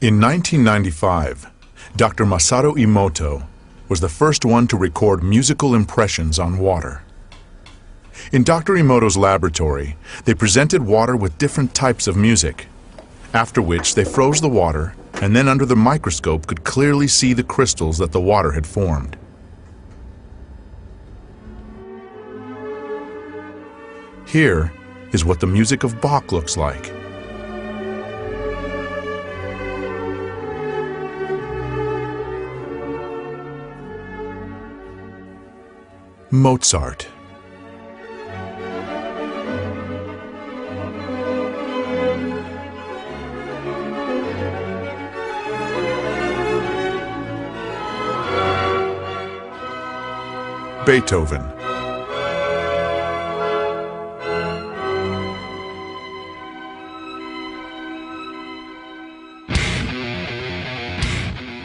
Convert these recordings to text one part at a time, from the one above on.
In 1995, Dr. Masaru Emoto was the first one to record musical impressions on water. In Dr. Emoto's laboratory, they presented water with different types of music, after which they froze the water and then under the microscope could clearly see the crystals that the water had formed. Here is what the music of Bach looks like. Mozart. Beethoven.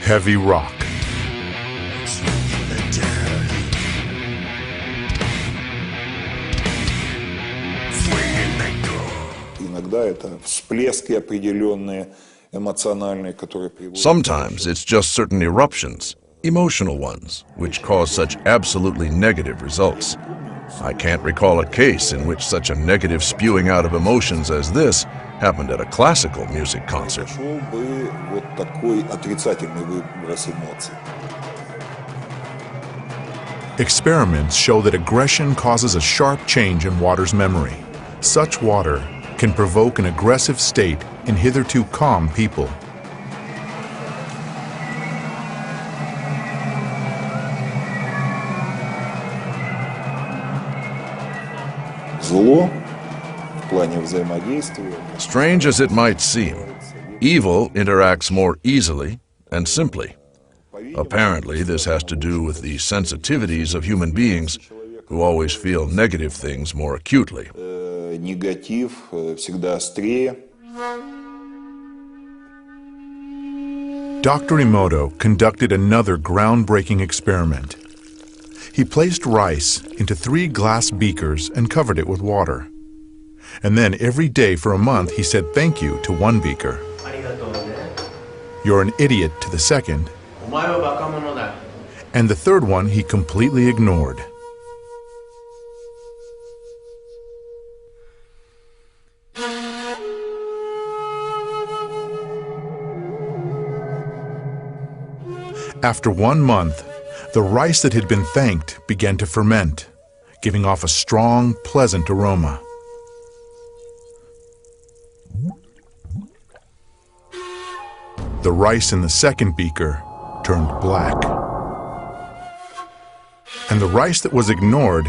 Heavy rock. Sometimes it's just certain eruptions, emotional ones, which cause such absolutely negative results. I can't recall a case in which such a negative spewing out of emotions as this happened at a classical music concert. Experiments show that aggression causes a sharp change in water's memory. Such water can provoke an aggressive state in hitherto calm people. Strange as it might seem, evil interacts more easily and simply. Apparently, this has to do with the sensitivities of human beings who always feel negative things more acutely. Dr. Emoto conducted another groundbreaking experiment. He placed rice into 3 glass beakers and covered it with water. And then every day for a month he said thank you to one beaker. You're an idiot to the second. And the third one he completely ignored. After 1 month, the rice that had been thanked began to ferment, giving off a strong, pleasant aroma. The rice in the second beaker turned black. And the rice that was ignored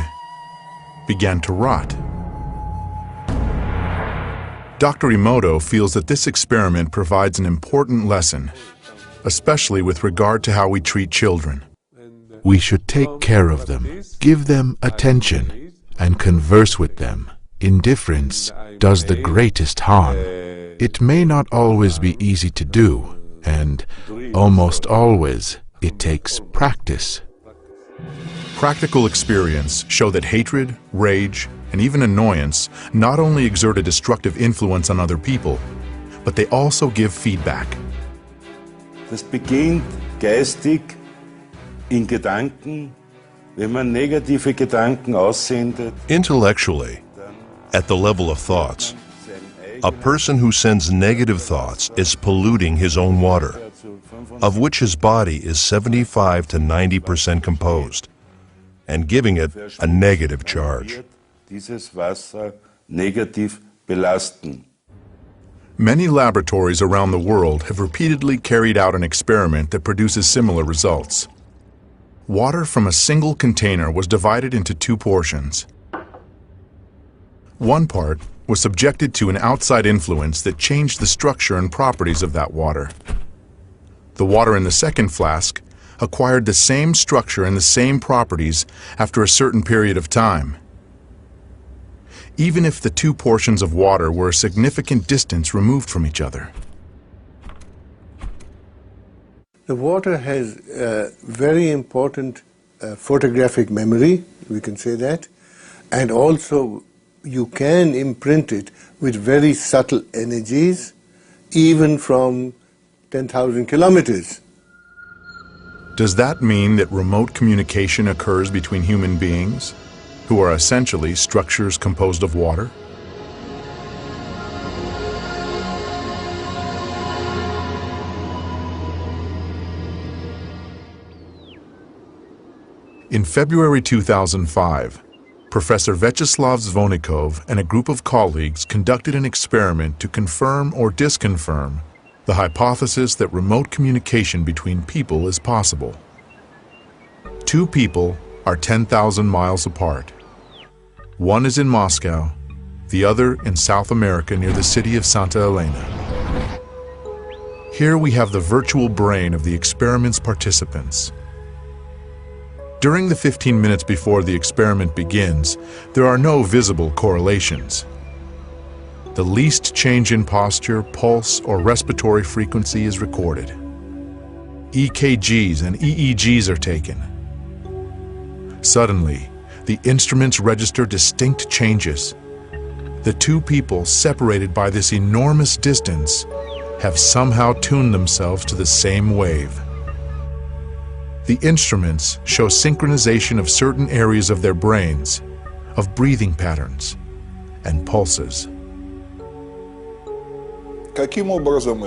began to rot. Dr. Emoto feels that this experiment provides an important lesson, especially with regard to how we treat children. We should take care of them, give them attention, and converse with them. Indifference does the greatest harm. It may not always be easy to do, and almost always it takes practice. Practical experience show that hatred, rage, and even annoyance not only exert a destructive influence on other people, but they also give feedback. Das beginnt geistig in Gedanken, wenn man negative Gedanken aussendet. Intellectually, at the level of thoughts, a person who sends negative thoughts is polluting his own water, of which his body is 75 to 90% composed, and giving it a negative charge. Dieses Wasser negativ belasten. Many laboratories around the world have repeatedly carried out an experiment that produces similar results. Water from a single container was divided into 2 portions. One part was subjected to an outside influence that changed the structure and properties of that water. The water in the second flask acquired the same structure and the same properties after a certain period of time, even if the 2 portions of water were a significant distance removed from each other. The water has a very important photographic memory, we can say that, and also you can imprint it with very subtle energies, even from 10,000 kilometers. Does that mean that remote communication occurs between human beings, who are essentially structures composed of water? In February 2005, Professor Vyacheslav Zvonikov and a group of colleagues conducted an experiment to confirm or disconfirm the hypothesis that remote communication between people is possible. Two people are 10,000 miles apart. One is in Moscow, the other in South America near the city of Santa Elena. Here we have the virtual brain of the experiment's participants. During the 15 minutes before the experiment begins, there are no visible correlations. The least change in posture, pulse, or respiratory frequency is recorded. EKGs and EEGs are taken. Suddenly, the instruments register distinct changes. The two people, separated by this enormous distance, have somehow tuned themselves to the same wave. The instruments show synchronization of certain areas of their brains, of breathing patterns, and pulses.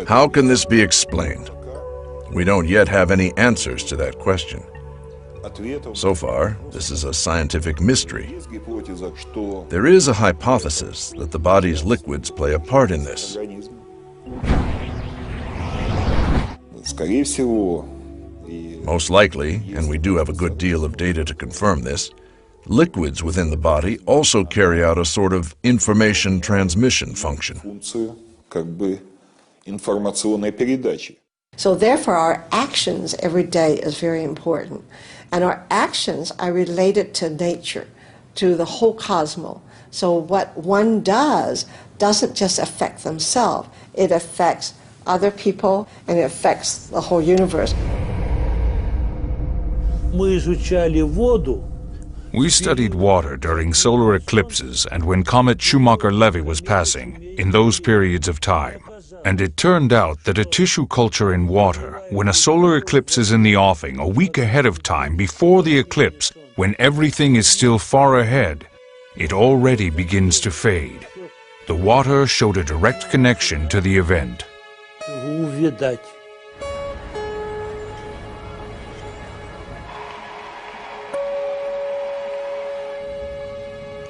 How can this be explained? We don't yet have any answers to that question. So far, this is a scientific mystery. There is a hypothesis that the body's liquids play a part in this. Most likely, and we do have a good deal of data to confirm this, liquids within the body also carry out a sort of information transmission function. So therefore our actions every day is very important. And our actions are related to nature, to the whole cosmos. So what one does doesn't just affect themselves, it affects other people and it affects the whole universe. We studied water during solar eclipses and when comet Schumacher-Levy was passing, in those periods of time. And it turned out that a tissue culture in water, when a solar eclipse is in the offing a week ahead of time before the eclipse, when everything is still far ahead, it already begins to fade. The water showed a direct connection to the event.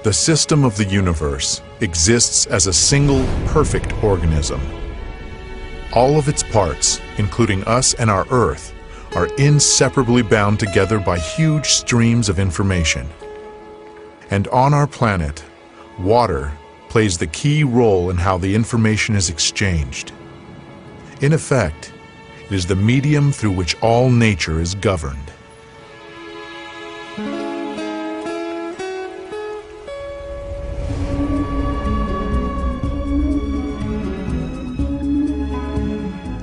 The system of the universe exists as a single, perfect organism. All of its parts, including us and our Earth, are inseparably bound together by huge streams of information. And on our planet, water plays the key role in how the information is exchanged. In effect, it is the medium through which all nature is governed.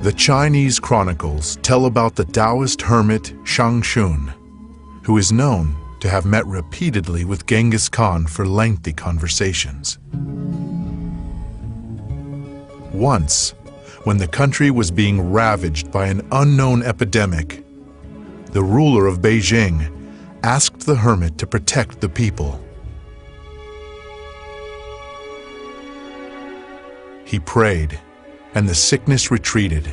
The Chinese chronicles tell about the Taoist hermit Shang Xun, who is known to have met repeatedly with Genghis Khan for lengthy conversations. Once, when the country was being ravaged by an unknown epidemic, the ruler of Beijing asked the hermit to protect the people. He prayed, and the sickness retreated.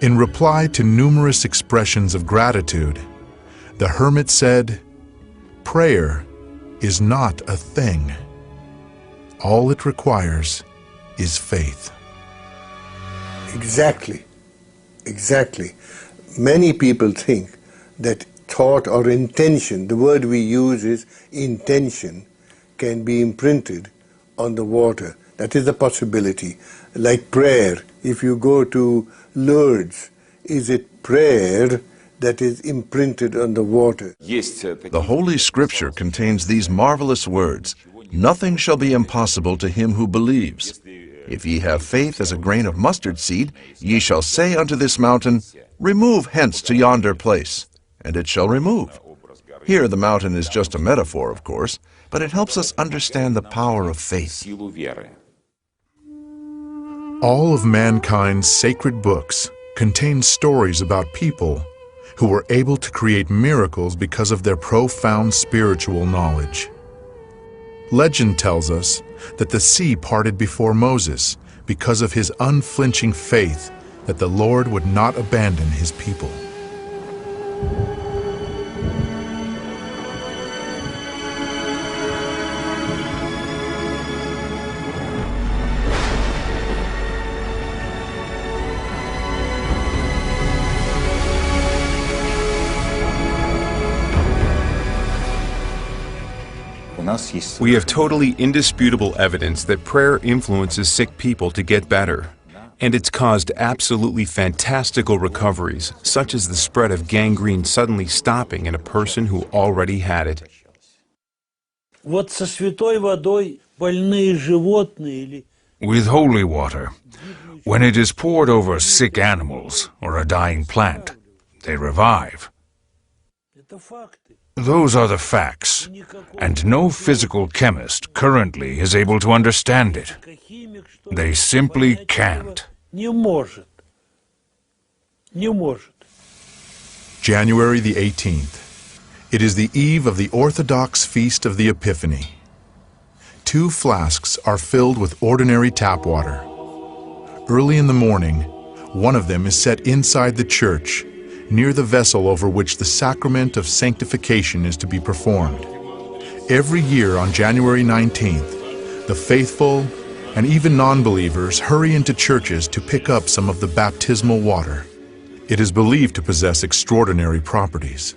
In reply to numerous expressions of gratitude, the hermit said, "Prayer is not a thing. All it requires is faith." Exactly. Many people think that thought or intention, the word we use is intention, can be imprinted on the water. That is a possibility. Like prayer, if you go to Lourdes, is it prayer that is imprinted on the water? The Holy Scripture contains these marvelous words, "Nothing shall be impossible to him who believes. If ye have faith as a grain of mustard seed, ye shall say unto this mountain, Remove hence to yonder place, and it shall remove." Here the mountain is just a metaphor, of course, but it helps us understand the power of faith. All of mankind's sacred books contain stories about people who were able to create miracles because of their profound spiritual knowledge. Legend tells us that the sea parted before Moses because of his unflinching faith that the Lord would not abandon his people. We have totally indisputable evidence that prayer influences sick people to get better, and it's caused absolutely fantastical recoveries, such as the spread of gangrene suddenly stopping in a person who already had it. With holy water, when it is poured over sick animals or a dying plant, they revive. Those are the facts, and no physical chemist currently is able to understand it. They simply can't. January the 18th. It is the eve of the Orthodox Feast of the Epiphany. 2 flasks are filled with ordinary tap water. Early in the morning, one of them is set inside the church, near the vessel over which the sacrament of sanctification is to be performed. Every year on January 19th, the faithful and even non-believers hurry into churches to pick up some of the baptismal water. It is believed to possess extraordinary properties.